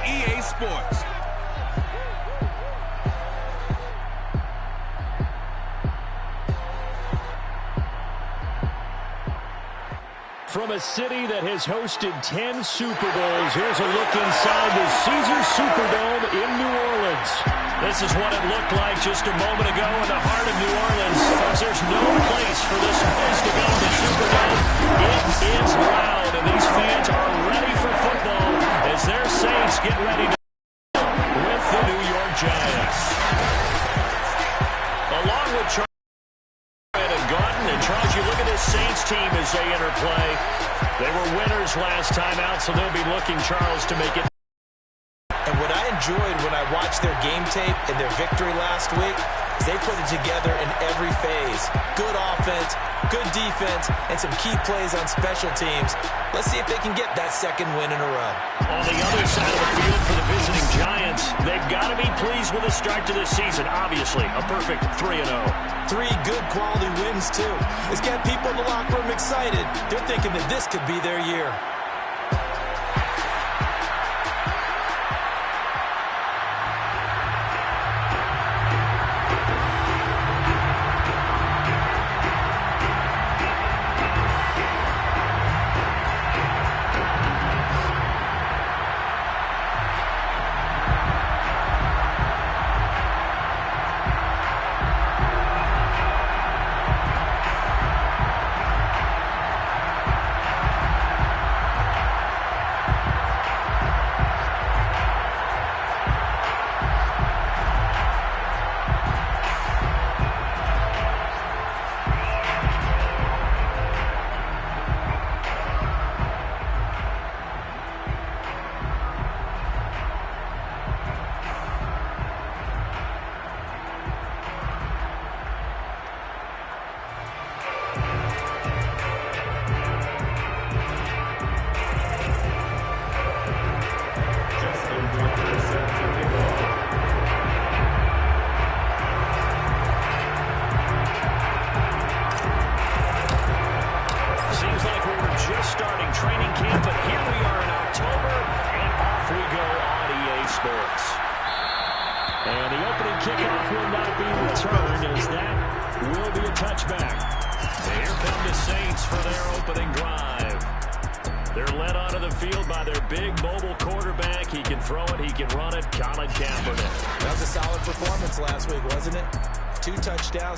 EA Sports. From a city that has hosted 10 Super Bowls, here's a look inside the Caesars Superdome in New Orleans. This is what it looked like just a moment ago in the heart of New Orleans. Folks, there's no place for this place to be in the Superdome. It is loud, and these fans are ready for football as their Saints get ready to with the New York Giants. Along with Charles and Gordon, and Charles, you look at this Saints team as they interplay. They were winners last time out, so they'll be looking, Charles, to make it. And what I enjoyed when I watched their game tape and their victory last week is they put it together in every phase. Good offense, good defense, and some key plays on special teams. Let's see if they can get that second win in a row. On the other side of the field for the visiting Giants, they've got to be pleased with the start to this season. Obviously, a perfect 3-0. 3 good quality wins, too. It's got people in the locker room excited. They're thinking that this could be their year.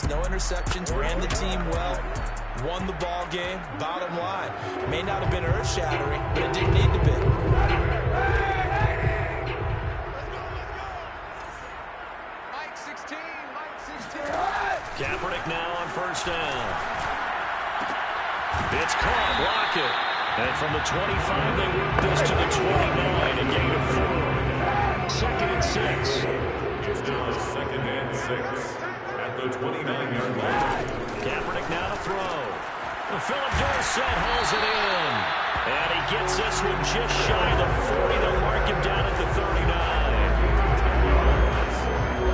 No interceptions, ran the team well, won the ball game. Bottom line, may not have been earth-shattering, but it didn't need to be. Mike 16. Kaepernick now on first down. It's caught, block it. And from the 25, they work this to the 29, a gain of 4. 2nd and 6. Just now 2nd and 6. The 29-yard line. Kaepernick now to throw. Philip Dorsett hauls it in. And he gets this one just shy of the 40. They'll mark him down at the 39.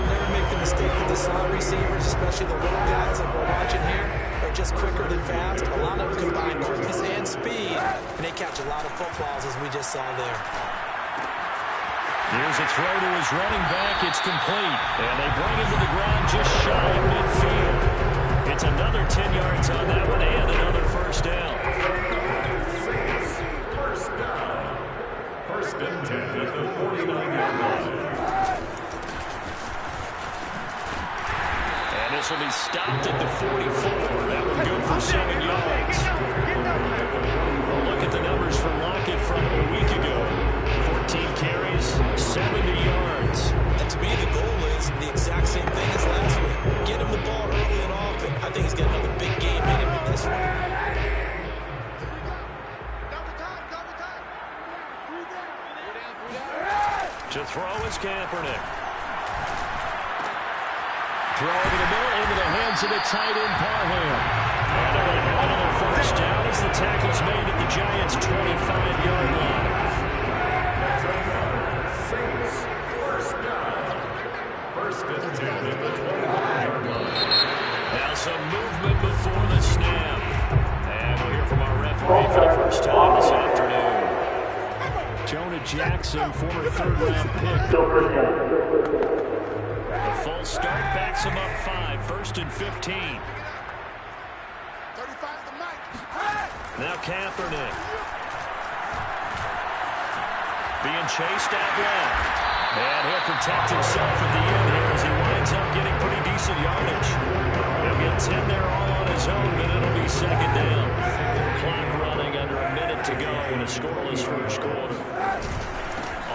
Never make the mistake with the slot receivers, especially the little guys that we're watching here, are just quicker than fast. A lot of them combine quickness and speed, and they catch a lot of footballs, as we just saw there. Here's a throw to his running back. It's complete. And they bring him to the ground just shy of midfield. It's another 10 yards on that one and another first down. First down. 1st and 10 at the 49-yard line. And this will be stopped at the 44. That one good for 7 yards. Well, look at the numbers for Lockett from a week ago. 14 carries, 70 yards. And to me, the goal is the exact same thing as last week. Get him the ball early and often. I think he's got another big game in him in this one. To throw is Kaepernick. Throw over the middle into the hands of the tight end Parham. And they're going to have another first down as the tackle's made at the Giants' 25-yard line. Now some movement before the snap. And we'll hear from our referee for the first time this afternoon. Jonah Jackson, former third-round pick. The false start backs him up 5, 1st and 15. Now Kaepernick. Being chased out left. And he'll protect himself at the end here as he winds up getting pretty decent yardage. He'll get 10 there all on his own, but it'll be second down. Clock running under a minute to go in a scoreless first quarter.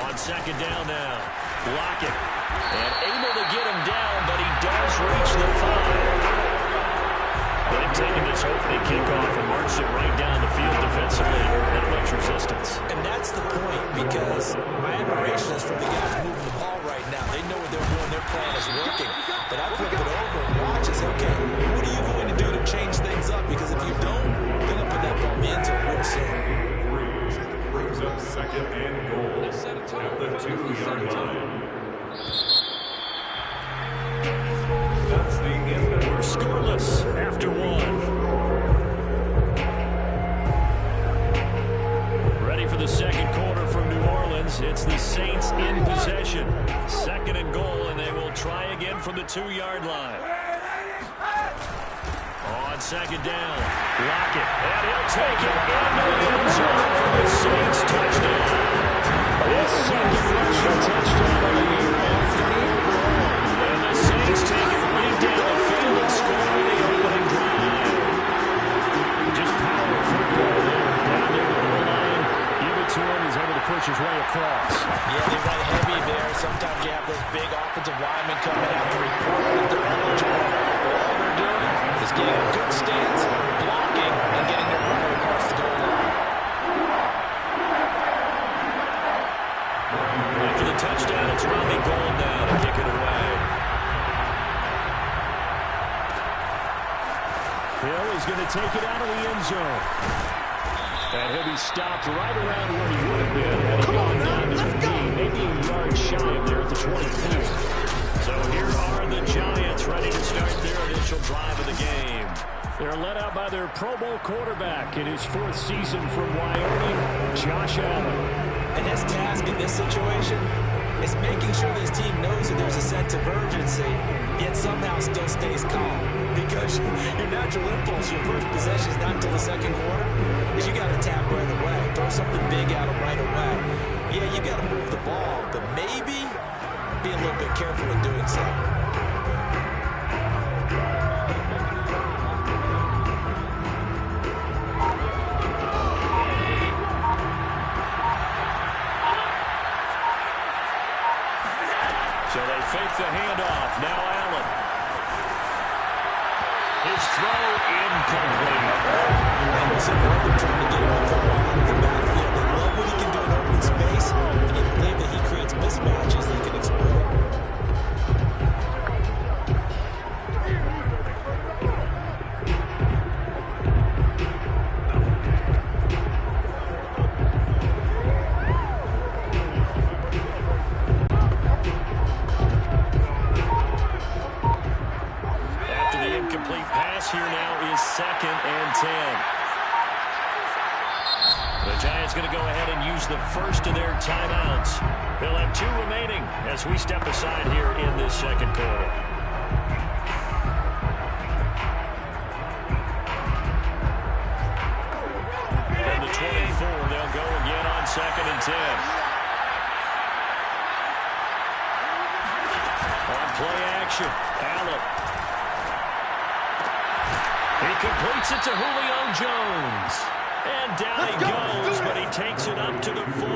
On second down now. Lockett. And able to get him down, but he does reach the 5. They've taken this opening kickoff and marched it right down the field defensively. Not much resistance. And that's the point, because my admiration is for the guys moving the ball right now. They know what they're doing. Their plan is working. But I flip it over and watch and say, okay, what are you going to do to change things up? Because if you don't, they're going to put that ball in the end zone real soon. Brings up second and goal at the 2-yard line. That's the end. We're scoreless after 1. Ready for the second quarter from New Orleans. It's the Saints in possession. Second and goal, and they will try again from the 2-yard line. On second down, Lockett, and he'll take it into the end zone for the Saints touchdown. His second rushing touchdown of the year and 3 overall. And the Saints take it right down the field and score with the opening drive. Just power football there. Down near the goal line. Give it to him. He's able to push his way across. Yeah, they run heavy there. Sometimes you have those big offensive linemen coming out and report that they're eligible. All they're doing is getting a good stance, blocking, and getting their runner across the goal line. After the touchdown, it's Rodney Gold now to kick it away. Hill is going to take it out of the end zone. And he'll be stopped right around where he would have been had he gone down to the knee, maybe a yard shy of there at the 24. So here are the Giants ready to start their initial drive of the game. They're led out by their Pro Bowl quarterback in his 4th season from Wyoming, Josh Allen. And his task in this situation is making sure this team knows that there's a sense of urgency, yet somehow still stays calm. Because your natural impulse, your first possession is not until the second quarter, is you got to tap right away. Throw something big at them right away. Yeah, you got to move the ball, but maybe be a little bit careful in doing so. So they fake the handoff. Now Allen. His throw incomplete. Anderson Morgan trying to get him the ball out of the backfield. They love what he can do in open space, and you believe that he creates mismatches they can exploit. Here now is 2nd and 10. The Giants going to go ahead and use the first of their timeouts. They'll have 2 remaining as we step aside here in this second quarter. From the 24, they'll go again on 2nd and 10. On play action, Allen. He completes it to Julio Jones. And down he goes, but he takes it up to the 40.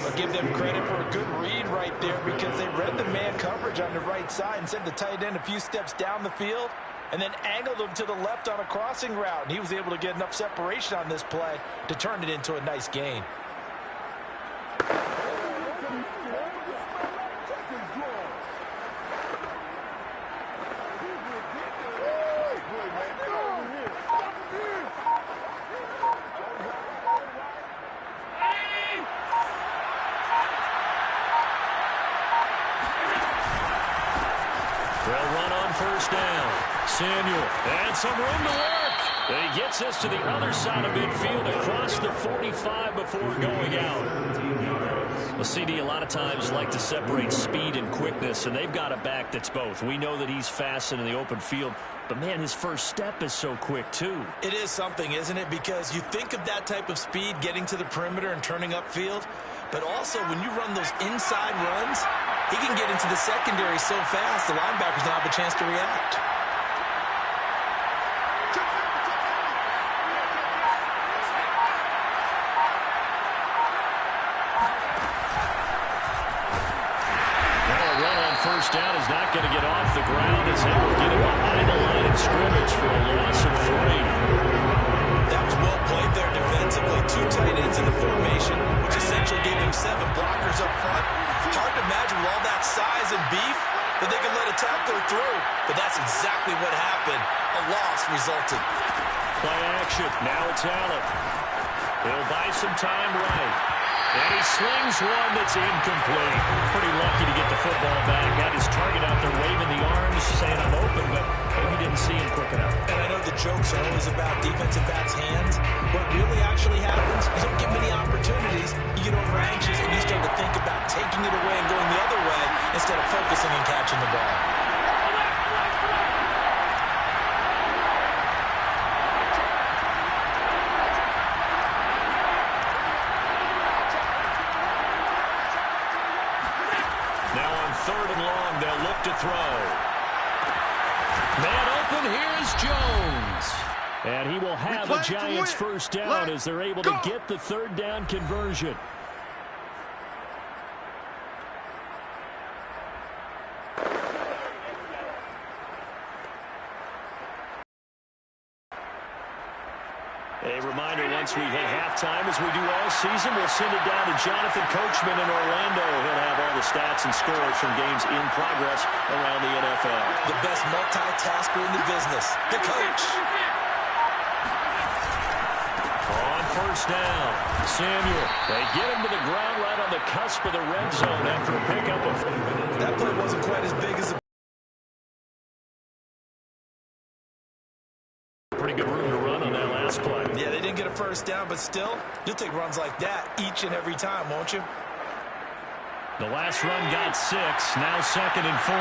I'll give them credit for a good read right there, because they read the man coverage on the right side and sent the tight end a few steps down the field and then angled him to the left on a crossing route. And he was able to get enough separation on this play to turn it into a nice gain. They'll run on first down. Samuel, and some room to work. And he gets us to the other side of midfield across the 45 before going out. Well, CD, a lot of times like to separate speed and quickness, and they've got a back that's both. We know that he's fast in the open field, but, man, his first step is so quick, too. It is something, isn't it? Because you think of that type of speed getting to the perimeter and turning upfield, but also when you run those inside runs, he can get into the secondary so fast the linebackers don't have a chance to react. First down is not going to get off the ground as they will get him behind the line of scrimmage for a loss of 3. That was well played there defensively. 2 tight ends in the formation, which essentially gave him 7 blockers up front. Hard to imagine with all that size and beef that they could let a tackler through. But that's exactly what happened. A loss resulted. Play action. Now it's Allen. He'll buy some time right. And he slings one that's incomplete. Pretty lucky to get the football back. Got his target out there waving the arms, saying I'm open, but maybe didn't see him quick enough. And I know the jokes are always about defensive backs' hands. What really actually happens, you don't get many opportunities. You get over anxious and you start to think about taking it away and going the other way instead of focusing and catching the ball. Third and long, they'll look to throw. Man open, here is Jones. And he will have a Giants first down as they're able to get the third down conversion. A reminder, once we hit halftime, as we do all season, we'll send it down to Jonathan Coachman in Orlando. He'll have all the stats and scores from games in progress around the NFL. The best multitasker in the business, the coach. On first down, Samuel. They get him to the ground right on the cusp of the red zone after a pickup of... That play wasn't quite as big as a... Pretty good room to run on that last play. Yeah, they didn't get a first down, but still, you'll take runs like that each and every time, won't you? The last run got 6, now 2nd and 4.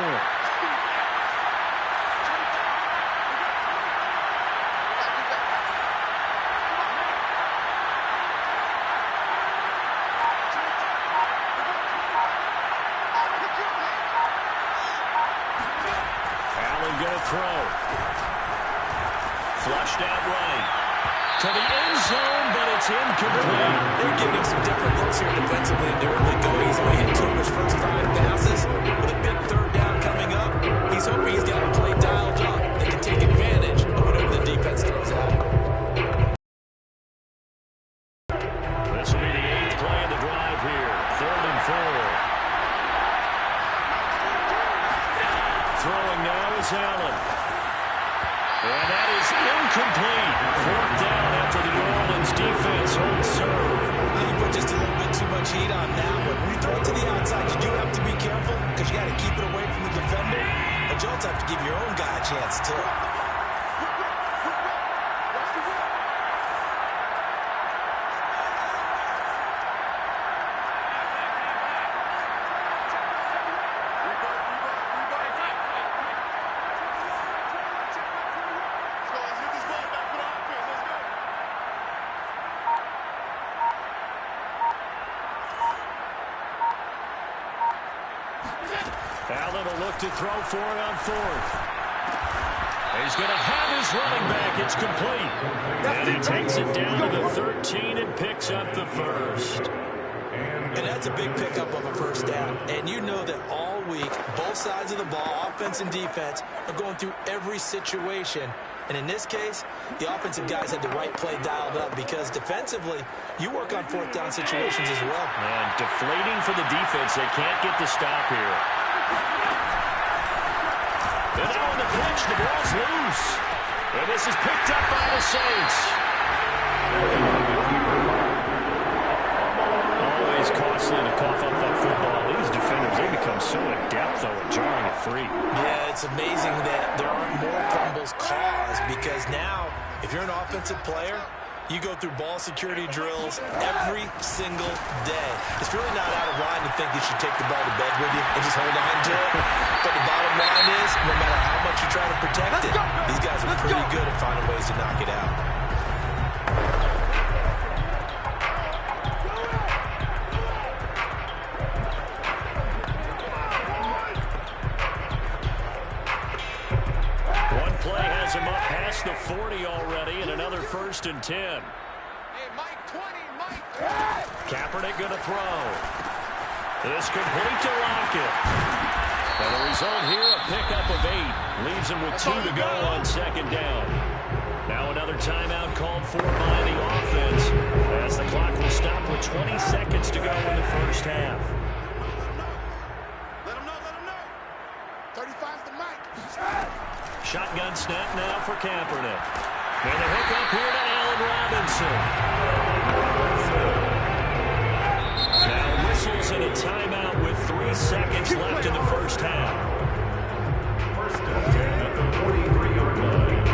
Allen gonna throw. Flushed out right to the end zone, but it's incomplete. They're giving him some different looks here defensively in the early going. He's only hit 2 of his first 5 passes. With a big third down coming up, he's hoping he's got a play dialed up that can take advantage of whatever the defense throws at him. This will be the 8th play of the drive here. 3rd and 4. Throwing now is Allen. And that is incomplete. 4th down after the New Orleans defense holds serve. You put just a little bit too much heat on that one. When you throw it to the outside, you do have to be careful because you got to keep it away from the defender. But you also have to give your own guy a chance, too. Allen will look to throw for it on 4th. He's going to have his running back. It's complete. And he takes it down to the 13 and picks up the first. And that's a big pickup of a first down. And you know that all week, both sides of the ball, offense and defense, are going through every situation. And in this case, the offensive guys had the right play dialed up because defensively, you work on 4th down situations as well. And deflating for the defense. They can't get the stop here. And now on the pitch, the ball's loose. And this is picked up by the Saints. Always costly to cough up that football. These defenders, they become so adept, though, at jarring it free. Yeah, it's amazing that there aren't more fumbles caused because now If you're an offensive player, you go through ball security drills every single day. It's really not out of line to think you should take the ball to bed with you and just hold on to it. But the bottom line is, no matter how much you try to protect it, these guys are pretty good at finding ways to knock it out. One play has him up past the 40 already, and another 1st and 10. Hey, Mike 20, Mike. Kaepernick going to throw. This complete to Lockett. And the result here, a pickup of 8. Leaves him with 2 to go on 2nd down. Now another timeout called for by the offense, as the clock will stop with 20 seconds to go in the first half. Let him know. 35's the Mike. Shotgun snap now for Kaepernick. And the hook up here to Allen Robinson. Now whistles and a timeout with 3 seconds left in the first half. First and 10 at the 43-yard line.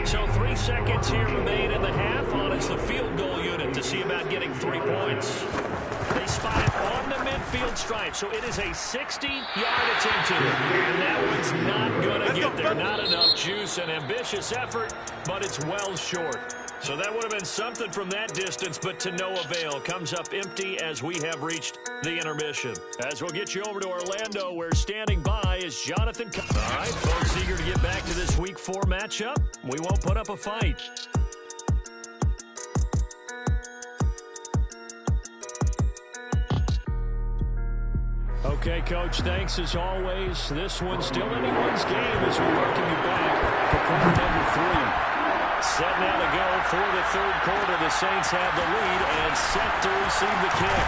So 3 seconds here remain in the half. On it's the field goal unit to see about getting 3 points. They spot it on the midfield stripe, so it is a 60-yard attempt here. And that one's not going to get there. Not enough juice, an ambitious effort, but it's well short. So that would have been something from that distance, but to no avail. Comes up empty as we have reached the intermission. As we'll get you over to Orlando, where standing by is Jonathan. All right, folks, eager to get back to this Week 4 matchup. We won't put up a fight. Okay, Coach, thanks as always. This one's still anyone's game as we welcome you back for quarter number 3. Set now to go for the 3rd quarter. The Saints have the lead and set to receive the kick.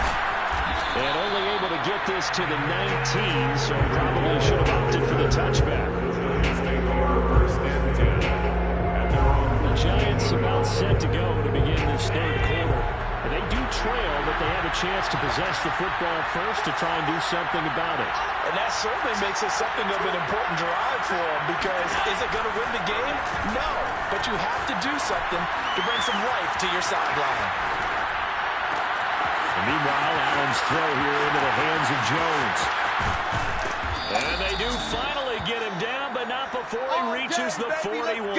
And only able to get this to the 19, so probably should have opted for the touchback. First and 10 at their own. The Giants about set to go to begin this 3rd quarter. And they do trail, but they have a chance to possess the football first to try and do something about it. And that certainly makes it something of an important drive for them, because is it going to win the game? No, but you have to do something to bring some life to your sideline. And meanwhile, Allen's throw here into the hands of Jones. And they do finally get him down, but not before he reaches the 41.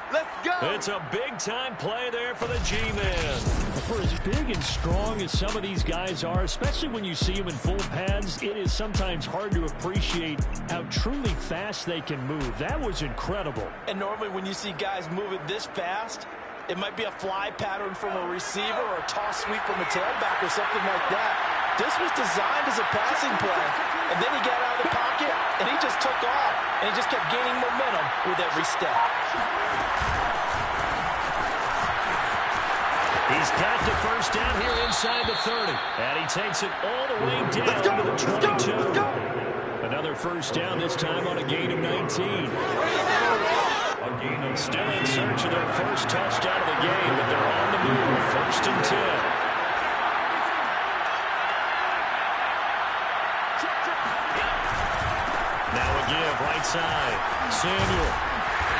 Let's go. It's a big-time play there for the G-Man. For as big and strong as some of these guys are, especially when you see them in full pads, it is sometimes hard to appreciate how truly fast they can move. That was incredible. And normally when you see guys moving this fast, it might be a fly pattern from a receiver or a toss sweep from a tailback or something like that. This was designed as a passing play, and then he got out of the pocket, and he just took off, and he just kept gaining momentum with every step. He's got the first down here inside the 30, and he takes it all the way down to the 22. Another first down, this time on a gain of 19. Still in search of their first touchdown of the game, but they're on the move. 1st and 10. Now a give, right side. Samuel.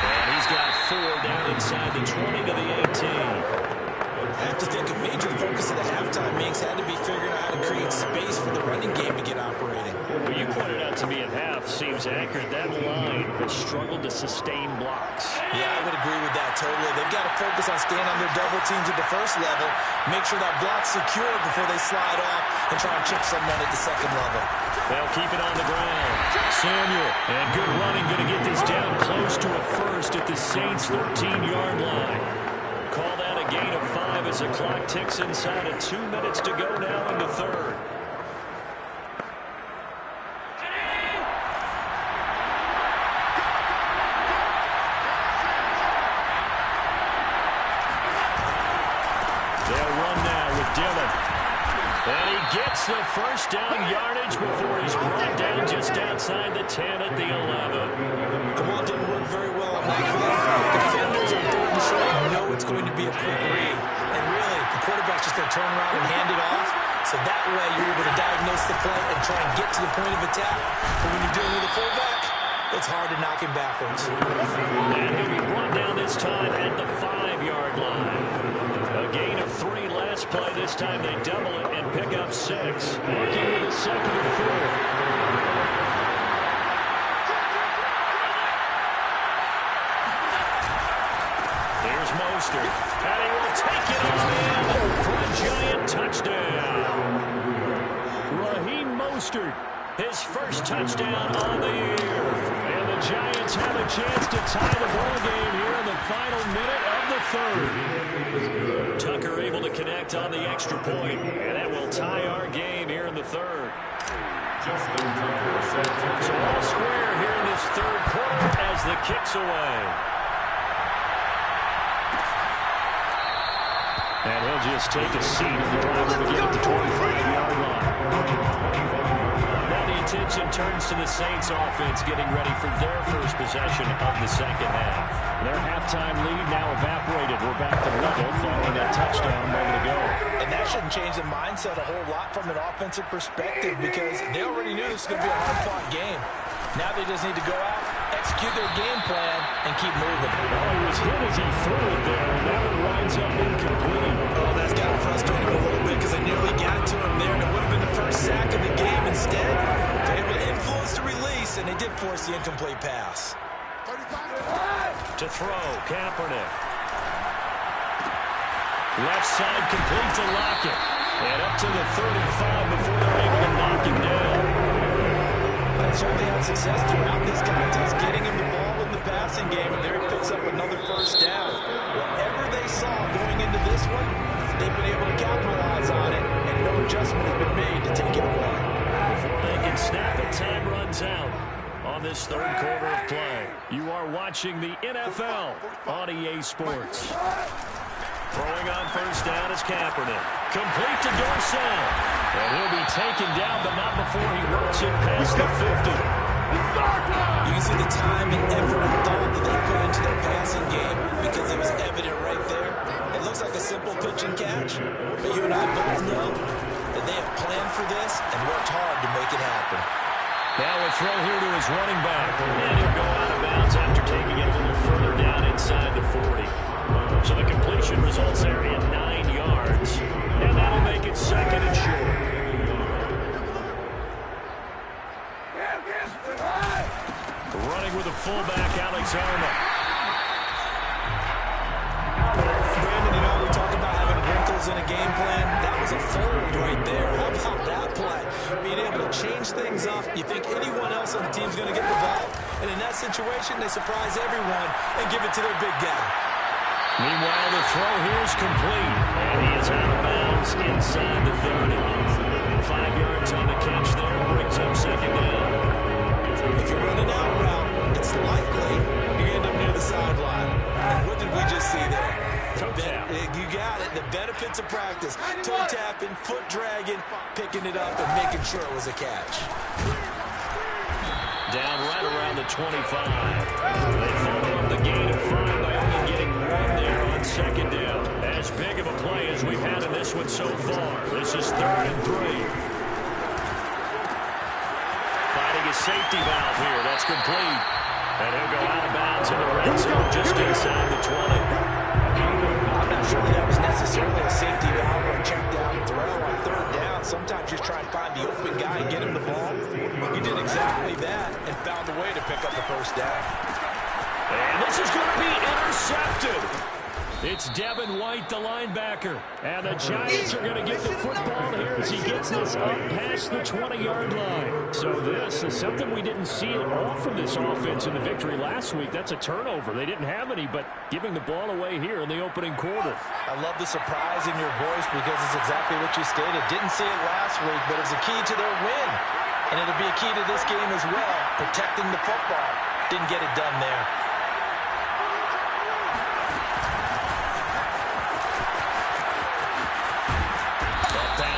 And he's got 4 down inside the 20 to the 18. I have to think a major focus at the halftime. Minks had to be figuring out how to create space for the running game to get operating. Well, you pointed out to me at half, seems accurate. That line has struggled to sustain blocks. Yeah, I would agree with that totally. They've got to focus on staying on their double teams at the first level, make sure that block's secure before they slide off and try and chip someone at the second level. They'll keep it on the ground. Samuel, and good running, going to get this down close to a first at the Saints' 13-yard line. Call that a gain of 5 as the clock ticks inside of 2 minutes to go now in the 3rd. They'll run now with Dillon. And he gets the first down yardage before he's brought down just outside the 10 at the 11. The ball didn't work very well on that play. Defenders on 3rd and short know it's going to be a quick read. And really, the quarterback's just going to turn around and hand it off. So that way you're able to diagnose the play and try and get to the point of attack. But when you're dealing with a fullback, it's hard to knock him backwards. And he'll be brought down this time at the 5-yard line. A gain of 3 last play. This time they double it and pick up 6. Working with a 2nd and 4. Here's Mostert, and he will take it on in for a Giant touchdown. Raheem Mostert, his first touchdown on the year. And the Giants have a chance to tie the ball game here in the final minute of the 3rd. Tucker able to connect on the extra point, and that will tie our game here in the 3rd. So all square here in this 3rd quarter as the kick's away. And he'll just take a seat in the driver to get at the 25-yard line. Now the attention turns to the Saints offense getting ready for their first possession of the 2nd half. Their halftime lead now evaporated. We're back to level following that touchdown a moment ago. And that shouldn't change the mindset a whole lot from an offensive perspective because they already knew this was going to be a hard-fought game. Now they just need to go out, execute their game plan, and keep moving. Well, he was hit as he threw it there, and that one winds up incomplete. Oh, that's got to frustrate him a little bit because they nearly got to him there, and it would have been the first sack of the game. Instead, they're able to influence the release, and they did force the incomplete pass. To throw, Kaepernick. Left side complete to Lockett. And up to the 35 before they're able to knock him down. They certainly had success throughout this contest, getting him the ball in the passing game, and there he picks up another first down. Whatever they saw going into this one, they've been able to capitalize on it, and no adjustment has been made to take it away. Before they can snap it, time runs out on this 3rd quarter of play. You are watching the NFL on EA Sports. Throwing on first down is Kaepernick. Complete to Dorsett. And he'll be taken down, but not before he works it past the 50. You can see the time and effort and thought that they put into their passing game because it was evident right there. It looks like a simple pitch and catch, but you and I both know that they have planned for this and worked hard to make it happen. Now a throw here to his running back. And he'll go out of bounds after taking it a little further down inside the 40. So the completion results there in 9 yards. And that'll make it 2nd and short. Running with a fullback, Alex Arma. Brandon, you know, we talked about having wrinkles in a game plan. That was a fold right there. How about that play? Being able to change things up. You think anyone else on the team's going to get the ball? And in that situation, they surprise everyone and give it to their big guy. Meanwhile, the throw here is complete. And he is out of bounds inside the 30. 5 yards on the catch there. Brings up 2nd down. If you're running out route, it's likely you end up near the sideline. And what did we just see there? Toe tap. You got it. The benefits of practice. Toe tapping, foot dragging, picking it up, and making sure it was a catch. Down right around the 25. They follow up the gain of 5 by only getting 1 there on 2nd down. As big of a play as we've had in this one so far. This is 3rd and 3. A safety valve here. That's complete. And he'll go out of bounds in the red zone just inside the 20. I'm not sure that was necessarily a safety valve or a check down throw on 3rd down. Sometimes just try and find the open guy and get him the ball. He did exactly that and found a way to pick up the first down. And this is going to be intercepted. It's Devin White, the linebacker. And the Giants are going to get the football here as he gets this up past the 20-yard line. So this is something we didn't see at all from this offense in the victory last week. That's a turnover. They didn't have any, but giving the ball away here in the opening quarter. I love the surprise in your voice because it's exactly what you stated. Didn't see it last week, but it was a key to their win. And it'll be a key to this game as well, protecting the football. Didn't get it done there.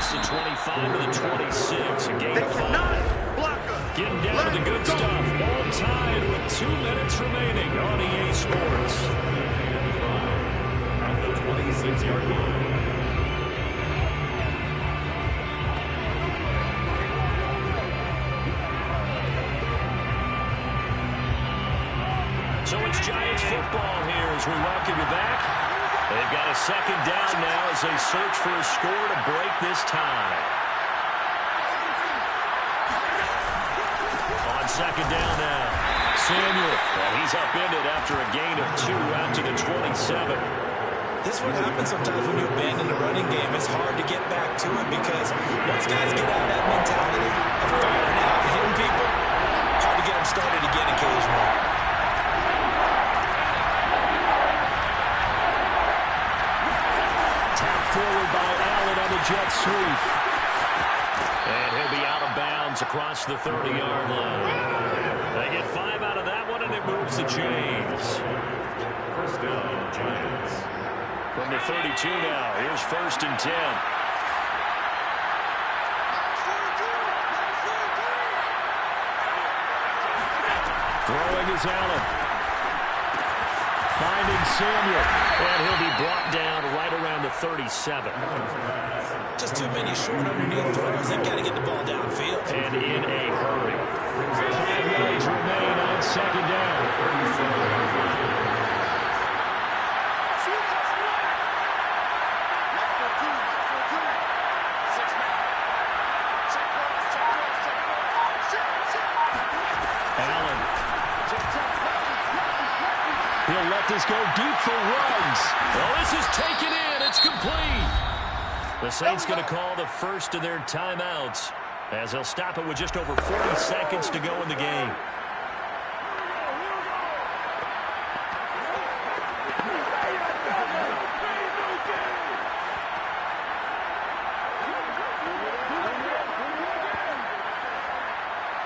The 25 to the 26, a gain of 5. Getting down to the good stuff. All tied with 2 minutes remaining on EA Sports. At the 26-yard line. So it's Giants football here as we welcome you back. They've got a second down now as they search for a score to break this tie. On second down now, Samuel. Well, he's upended after a gain of 2 out to the 27. This is what happens sometimes when you abandon the running game. It's hard to get back to it because once guys get out of that mentality of firing out and hitting people, hard to get them started again occasionally. Tap forward by Allen on the jet sweep. And he'll be out of bounds across the 30-yard line. They get 5 out of that one, and it moves the chains. First down, Giants. From the 32 now, here's 1st and 10. Throwing is Allen. Finding Samuel. And he'll be brought down right around the 37. Just too many short underneath throws. They've got to get the ball downfield. And in a hurry. 5 yards remain on second down. He'll let this go deep for Ruggs. Well, this is taken in. It's complete. The Saints going to call the first of their timeouts as they'll stop it with just over 40 seconds to go in the game.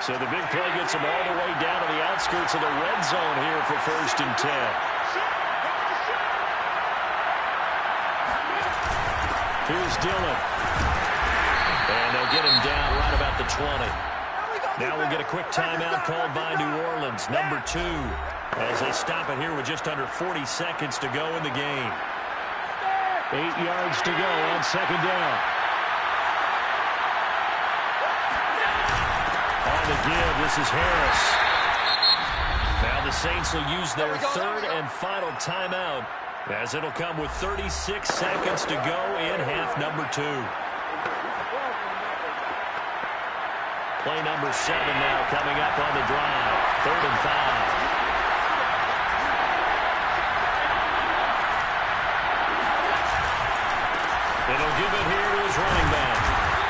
So the big play gets them all the way down to the outskirts of the red zone here for 1st and 10. Here's Dillon. And they'll get him down right about the 20. Now we'll get a quick timeout called by New Orleans, number 2, as they stop it here with just under 40 seconds to go in the game. 8 yards to go on second down. On the give, this is Harris. Now the Saints will use their 3rd and final timeout as it'll come with 36 seconds to go in half number 2. Play number 7 now coming up on the drive. 3rd and 5. It'll give it here to his running back.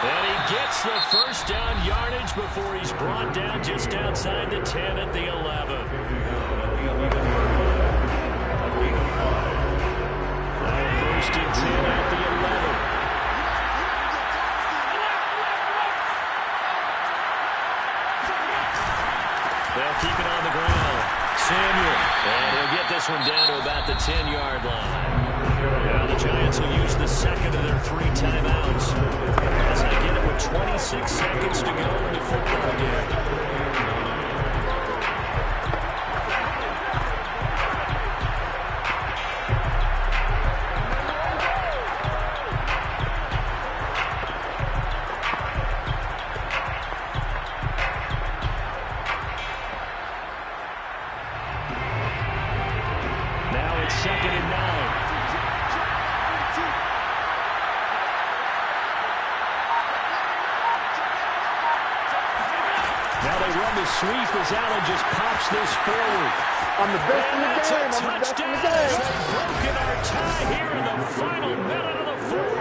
And he gets the first down yardage before he's brought down just outside the 10 at the 11. First and 10 at the 11. They'll keep it on the ground. Samuel. And he'll get this one down to about the 10-yard line. Now the Giants will use the second of their 3 timeouts as they get it with 26 seconds to go in the football game. Now it's 2nd and 9. Now they run the sweep as Allen just pops this forward. I'm the best in the game. I'm the best in the game. They've broken our tie here in the final minute of the 4th.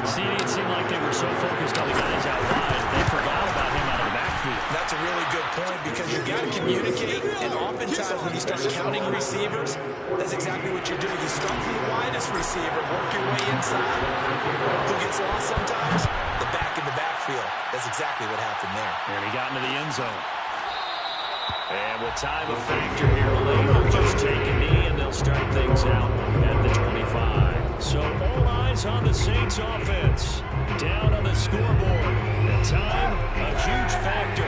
See, it seemed like they were so focused on the guys out wide, they forgot about him out of the backfield. That's a really good point because you've got to communicate, and oftentimes when you start counting receivers, that's exactly what you do. You start from the widest receiver, work your way inside. Who gets lost sometimes? The back in the backfield. That's exactly what happened there. And he got into the end zone. And with time a factor here late, they'll just take a knee and they'll start things out at the 25. So all eyes on the Saints offense. Down on the scoreboard. And time, a huge factor.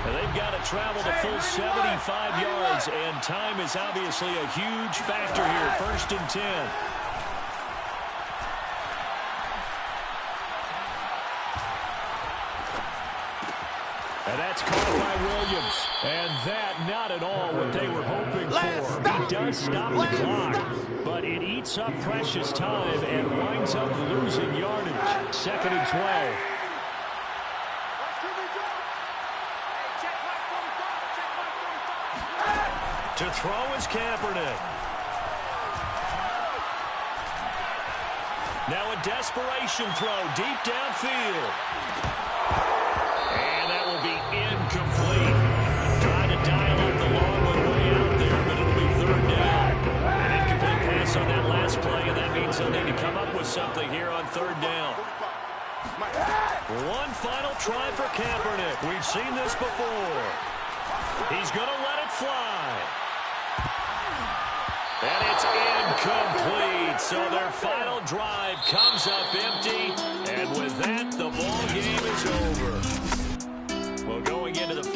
And they've got to travel the full 75 yards, and time is obviously a huge factor here. 1st and 10. And that's caught by Williams. And that not at all what they were hoping for. He does stop the clock, but it eats up precious time and winds up losing yardage. 2nd and 12. To throw is Kaepernick. Now a desperation throw deep downfield. And that will be incomplete. Trying to dial up the long one way out there, but it'll be 3rd down. An incomplete pass on that last play, and that means he'll need to come up with something here on 3rd down. One final try for Kaepernick. We've seen this before. He's going to let it fly. And it's incomplete. So their final drive comes up empty. And with that, the ball game is over.